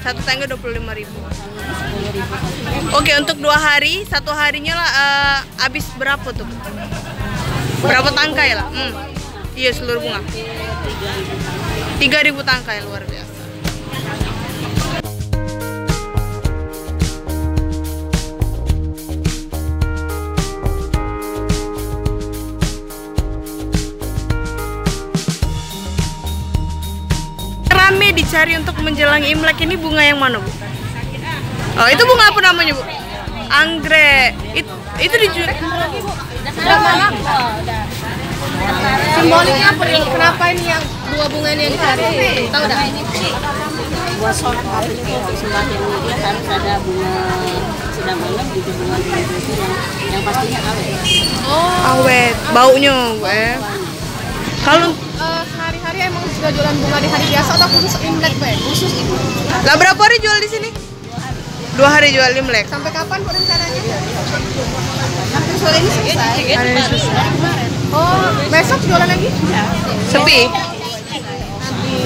Satu tangga 25.000. 10.000. Oke, untuk 2 hari, satu harinya lah habis berapa tuh? Berapa tangkai lah? Iya, seluruh bunga. 3.000 tangkai, luar biasa. Rame dicari untuk menjelang Imlek ini bunga yang mana, Bu? Oh, itu bunga apa namanya, Bu? Anggrek. Itu dijual. Sudah malam. Simboliknya apa nih? Kenapa ini yang dua bunga ini yang dicari? Tahu enggak? Buat sholat itu untuk sembahyang ini harus ada bunga sudah malam gitu, bunga itu yang pastinya awet. Oh, awet. Baunya, Bu. Kalau Sehari-hari emang sudah jualan bunga di hari biasa atau khusus Imlek, Pak? Khusus Imlek. lah berapa hari jual di sini? 2 hari jual Imlek. Sampai kapan Pak rencananya? Sampai sore ini selesai. Oh, besok jualan lagi? Sepi. Nanti.